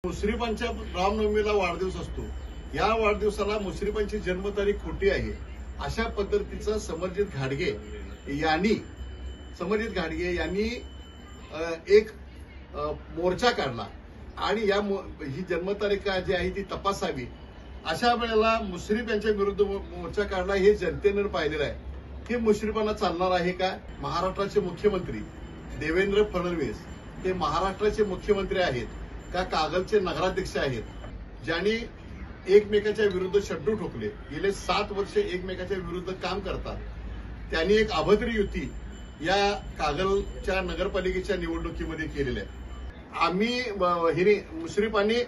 मुश्रीफांच्या रामनवमीला वाढदिवस असतो. या वाढदिवसाला मुश्रीफांची जन्मतारीख खोटी आहे अशा पद्धतीचं समर्जित घाडगे यांनी एक मोर्चा काढला आणि ही जन्मतारीख जी आहे ती तपासावी अशा वेळेला मुश्रीफ यांच्या विरुद्ध मोर्चा काढला. हे जनतेनं पाहिलेलं आहे. हे मुश्रीफांना चालणार आहे का? महाराष्ट्राचे मुख्यमंत्री देवेंद्र फडणवीस हे महाराष्ट्राचे मुख्यमंत्री आहेत का कागलचे नगराध्यक्ष आहेत, ज्यांनी एकमेकाच्या विरुद्ध शड्डू ठोकले, गेले 7 वर्ष एकमेकाच्या विरुद्ध काम करतात. त्यांनी एक अभद्र युती या कागलच्या नगरपालिकेच्या निवडणुकीमध्ये केलेली आहे. मुश्रीफांनी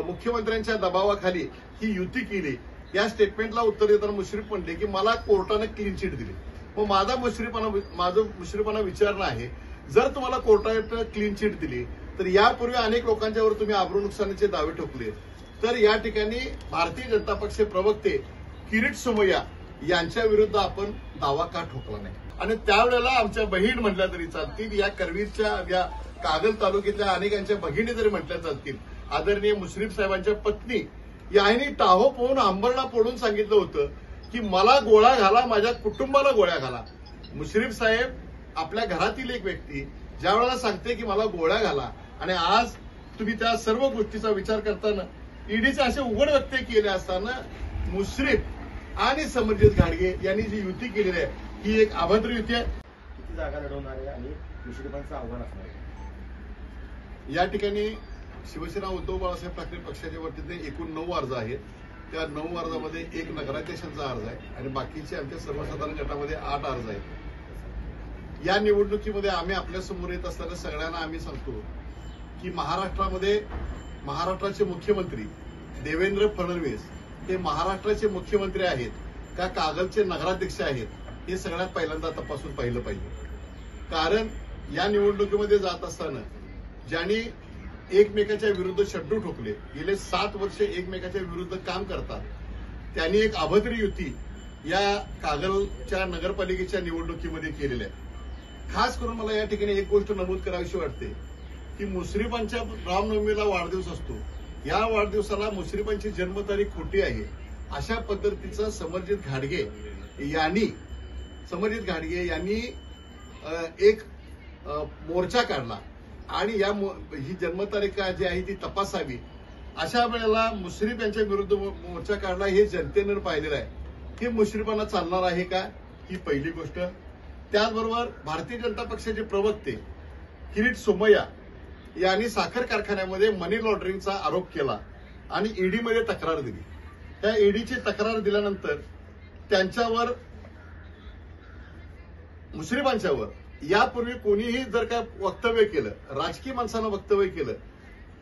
मुख्यमंत्र्यांच्या दबावाखाली ही युती केली. या स्टेटमेंटला उत्तर देताना मुश्रीफ म्हणले की मला कोर्टानं क्लीन चिट दिली. मग माझं मुश्रीफांना विचारणं आहे, जर तुम्हाला कोर्टानं क्लीन चिट दिली तर यापूर्वी अनेक लोकांच्यावर तुम्ही आबरू नुकसानीचे दावे ठोकले, तर या ठिकाणी भारतीय जनता पक्ष प्रवक्ते किरीट सोमय्या यांच्या विरुद्ध आपण दावा का ठोकला नाही? आणि त्यावेळेला आमच्या बहीण म्हटल्या तरी चालतील, या करवीरच्या या कागल तालुक्यातल्या अनेकांच्या बहिणी जरी म्हटल्या चालतील. आदरणीय मुश्रीफ साहेबांच्या पत्नी यांनी टाहो पोहून अंबरला पोडून सांगितलं होतं की मला गोळ्या घाला, माझ्या कुटुंबाला गोळ्या घाला. मुश्रीफ साहेब आपल्या घरातील एक व्यक्ती ज्या वेळेला सांगते की मला गोळ्या घाला, आणि आज तुम्ही त्या सर्व गोष्टीचा विचार करताना ईडीचे असे उघड वक्तव्य केले असताना मुश्रीफ आणि समर्जित घाडगे यांनी जी युती केलेली आहे ही एक अभद्र युती आहे. किती जागा लढवणार आहे आणि मुश्रीफांचं आव्हान असणार आहे? या ठिकाणी शिवसेना उद्धव बाळासाहेब ठाकरे पक्षाच्या वतीने एकूण 9 अर्ज आहेत. त्या 9 अर्जामध्ये 1 नगराध्यक्षांचा अर्ज आहे आणि बाकीचे आमच्या सर्वसाधारण गटामध्ये 8 अर्ज आहेत. या निवडणुकीमध्ये आम्ही आपल्यासमोर येत असताना सगळ्यांना आम्ही सांगतो की महाराष्ट्राचे मुख्यमंत्री देवेंद्र फडणवीस हे महाराष्ट्राचे मुख्यमंत्री आहेत का कागलचे नगराध्यक्ष आहेत, हे सगळ्यात पहिल्यांदा तपासून पाहिलं पाहिजे. कारण या निवडणुकीमध्ये जात असताना ज्यांनी एकमेकाच्या विरुद्ध शड्डू ठोकले, गेले 7 वर्ष एकमेकाच्या विरुद्ध काम करतात, त्यांनी एक अभद्र युती या कागलच्या नगरपालिकेच्या निवडणुकीमध्ये केलेली आहे. खास करून मला या ठिकाणी एक गोष्ट नमूद करावीशी वाटते की मुश्रीफांच्या रामनवमीला वाढदिवस असतो. या वाढदिवसाला मुश्रीफांची जन्मतारीख खोटी आहे अशा पद्धतीचं समर्जित घाडगे यांनी एक मोर्चा काढला आणि ही जन्मतारीख जी आहे ती तपासावी अशा वेळेला मुश्रीफ यांच्या विरुद्ध मोर्चा काढला. हे जनतेनं पाहिलेलं आहे. हे मुश्रीफांना चालणार आहे का? ही पहिली गोष्ट. त्याचबरोबर भारतीय जनता पक्षाचे प्रवक्ते किरीट सोमय्या यांनी साखर कारखान्यामध्ये मनी लॉन्ड्रिंगचा आरोप केला आणि ईडीमध्ये तक्रार दिली. त्या ईडीची तक्रार दिल्यानंतर त्यांच्यावर, मुश्रीफांच्यावर यापूर्वी कोणीही जर काय वक्तव्य केलं, राजकीय माणसानं वक्तव्य केलं,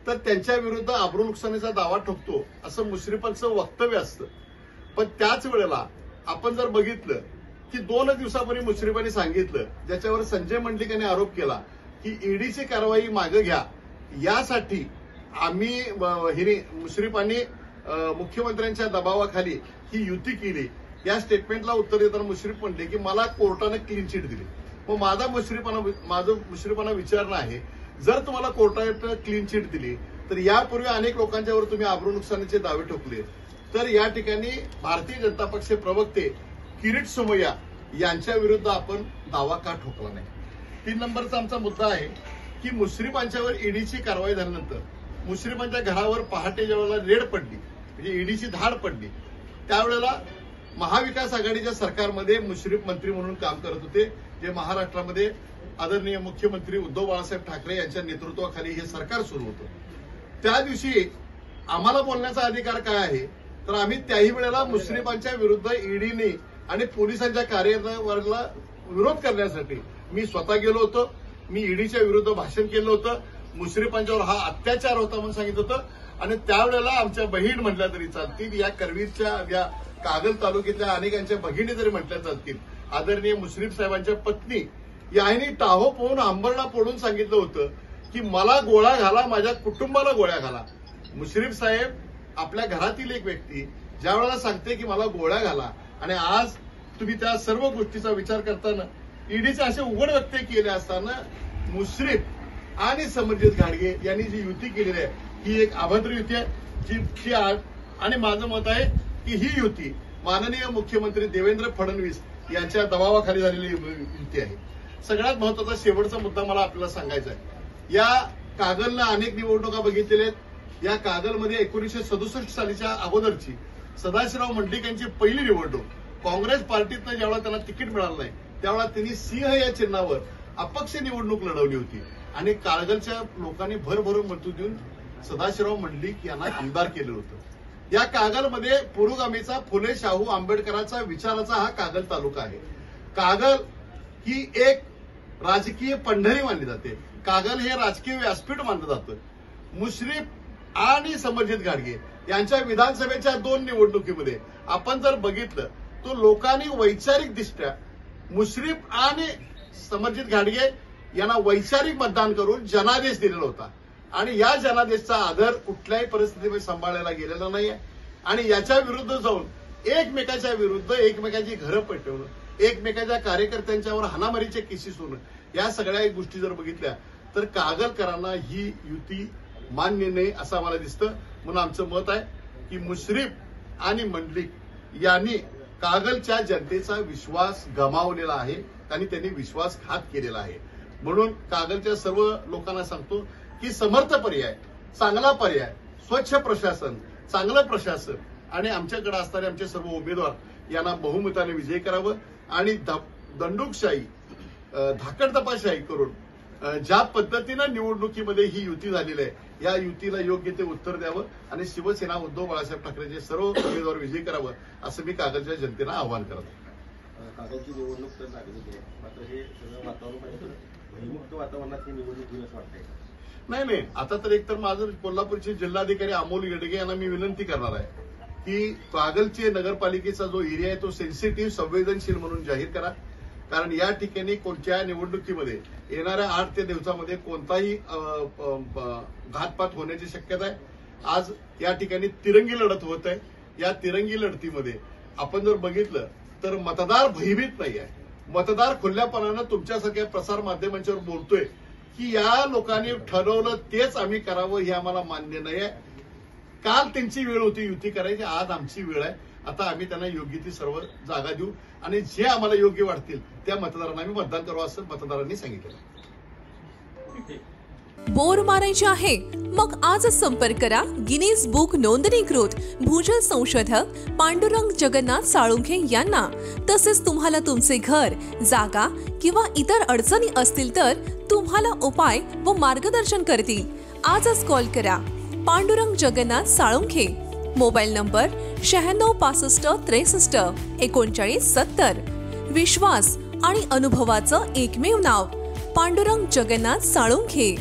तर त्यांच्या विरुद्ध आबरू नुकसानीचा दावा ठोकतो असं मुश्रीफांचं वक्तव्य असतं. पण त्याच वेळेला आपण जर बघितलं की 2 दिवसापूर्वी मुश्रीफांनी सांगितलं, ज्याच्यावर संजय मंडलिक यांनी आरोप केला की ईडीची कारवाई मागे घ्या, यासाठी मुश्रीफांनी मुख्यमंत्र्यांच्या दबावाखाली ही युती केली. या स्टेटमेंटला उत्तर देताना मुश्रीफ म्हणले की मला कोर्टानं क्लीन चिट दिली. मग माझं मुश्रीफांना विचारणं आहे, जर तुम्हाला कोर्टानं क्लीन चिट दिली तर यापूर्वी अनेक लोकांच्यावर तुम्ही आबरू नुकसानीचे दावे ठोकले, तर या ठिकाणी भारतीय जनता पक्ष प्रवक्ते किरीट सोमय्या यांच्या विरुद्ध आपण दावा का ठोकला नाही? 3 नंबरचा आमचा मुद्दा आहे की मुश्रीफांच्यावर ईडीची कारवाई झाल्यानंतर मुश्रीफांच्या घरावर पहाटे ज्यावेळेला रेड पडली, म्हणजे ईडीची धाड पडली, त्यावेळेला महाविकास आघाडीच्या सरकारमध्ये मुश्रीफ मंत्री म्हणून काम करत होते, जे महाराष्ट्रामध्ये आदरणीय मुख्यमंत्री उद्धव बाळासाहेब ठाकरे यांच्या नेतृत्वाखाली हे सरकार सुरू होतं. त्या दिवशी आम्हाला बोलण्याचा अधिकार काय आहे, तर आम्ही त्याही वेळेला मुश्रीफांच्या विरुद्ध ईडीने आणि पोलिसांच्या कार्यवाहीला विरोध करण्यासाठी मी स्वतः गेलो होतो. मी ईडीच्या विरुद्ध भाषण केलं होतं. मुश्रीफांच्यावर हा अत्याचार होता म्हणून सांगितलं होतं. आणि त्यावेळेला आमच्या बहीण म्हटल्या तरी चालतील, या करवीरच्या या कागल तालुक्यातल्या अनेकांच्या बहिणी जरी म्हटल्या चालतील. आदरणीय मुश्रीफ साहेबांच्या पत्नी यांनी टाहो पोहून अंबरला पोडून सांगितलं होतं की मला गोळ्या घाला, माझ्या कुटुंबाला गोळ्या घाला. मुश्रीफ साहेब आपल्या घरातील एक व्यक्ती ज्या वेळेला सांगते की मला गोळ्या घाला, आणि आज तुम्ही त्या सर्व गोष्टीचा विचार करताना ईडीचे असे उघड वक्तव्य केले असताना मुश्रीफ आणि समर्जित घाडगे यांनी जी युती केलेली आहे ही एक अभद्र युती आहे जी आणि माझं मत आहे की ही युती माननीय मुख्यमंत्री देवेंद्र फडणवीस यांच्या दबावाखाली झालेली युती आहे. सगळ्यात महत्वाचा शेवटचा मुद्दा मला आपल्याला सांगायचा आहे. या कागलला अनेक निवडणुका बघितलेल्या आहेत. या कागलमध्ये 1967 सालीच्या अगोदरची सदाशिवराव मंडलिक यांची पहिली निवडणूक काँग्रेस पार्टीतनं ज्यावेळेला त्यांना तिकीट मिळालं नाही त्यावेळेला त्यांनी सिंह या चिन्हावर अपक्ष निवडणूक लढवली होती आणि कागलच्या लोकांनी भरभरून मतं देऊन सदाशिवराव मंडलिक यांना आमदार केलं होतं. या कागलमध्ये पुरोगामीचा फुले शाहू आंबेडकरांचा विचाराचा हा कागल तालुका आहे. कागल ही एक राजकीय पंढरी मानली जाते. कागल हे राजकीय व्यासपीठ मानलं जातं. मुश्रीफ आणि समरजित घाटगे यांच्या विधानसभेच्या 2 निवडणुकीमध्ये आपण जर बघितलं तो लोकांनी वैचारिकदृष्ट्या मुश्रीफ आणि समरजित घाटगे यांना वैचारिक मतदान करून जनादेश दिलेला होता आणि या जनादेशचा आदर कुठल्याही परिस्थितीमध्ये सांभाळायला गेलेला नाहीये आणि याच्या विरुद्ध जाऊन एकमेकाच्या विरुद्ध एकमेकाची घरं पेटवणं, एकमेकाच्या कार्यकर्त्यांच्यावर हाणामारीचे केसेस होणं, या सगळ्या गोष्टी जर बघितल्या तर कागलकरांना ही युती मान्य नाही असं आम्हाला दिसतं. म्हणून आमचं मत आहे की मुश्रीफ आणि मंडलिक यांनी कागलच्या जनतेचा विश्वास गमावलेला आहे आणि त्यांनी विश्वासघात केलेला आहे. म्हणून कागलच्या सर्व लोकांना सांगतो की समर्थ पर्याय, चांगला पर्याय, स्वच्छ प्रशासन, चांगलं प्रशासन आणि आमच्याकडे असणारे आमचे सर्व उमेदवार यांना बहुमताने विजयी करावं आणि दंडुकशाही, धाकडतपाशाही करून ज्या पद्धतीनं निवडणुकीमध्ये ही युती झालेली आहे या युतीला योग्य ते उत्तर द्यावं आणि शिवसेना उद्धव बाळासाहेब ठाकरेचे सर्व उमेदवार विजयी करावं असं मी कागलच्या जनतेला आवाहन करतो. कागलची निवडणूक तर लागली आहे मात्र हे सगळं वातावरण पाहिजे भयमुक्त वातावरणात ही निवडणूक होईल असं वाटतंय. नाही आता तर एकतर माझं कोल्हापूरचे जिल्हाधिकारी अमोल येडगे यांना मी विनंती करणार आहे की कागलचे नगरपालिकेचा जो एरिया आहे तो सेन्सिटिव्ह, संवेदनशील म्हणून जाहीर करा. कारण या ठिकाणी कोणत्या निवडणुकीमध्ये येणाऱ्या 8 ते 10 दिवसामध्ये कोणताही घातपात होण्याची शक्यता आहे. आज या ठिकाणी तिरंगी लढत होत आहे. या तिरंगी लढतीमध्ये आपण जर बघितलं तर मतदार भयभीत नाही आहे. मतदार खुल्यापणानं तुमच्यासारख्या प्रसार माध्यमांच्यावर बोलतोय की या लोकांनी ठरवलं तेच आम्ही करावं हे आम्हाला मान्य नाही आहे. काल त्यांची वेळ होती युती करायची, आज आमची वेळ आहे. आता आम्ही त्यांना योग्य ती सर्व जागा देऊ आणि जे आम्हाला योग्य वाटतील त्या मतदारांना आम्ही मतदान करू असं मतदारांनी सांगितलं. बोर मारायचे आहे मग आजच संपर्क करा गिनीज बुक नोंदणीकृत भूजल संशोधक पांडुरंग जगन्नाथ साळुंखे यांना. तसेच तुम्हाला तुमचे घर, जागा किंवा इतर अडचणी असतील तर तुम्हाला उपाय व मार्गदर्शन करतील. आजच कॉल करा पांडुरंग जगन्नाथ साळुंखे. Mobile number 96 65 63 39 70. विश्वास आणि अनुभवाचं एकमेव नाव पांडुरंग जगन्नाथ साळुंखे.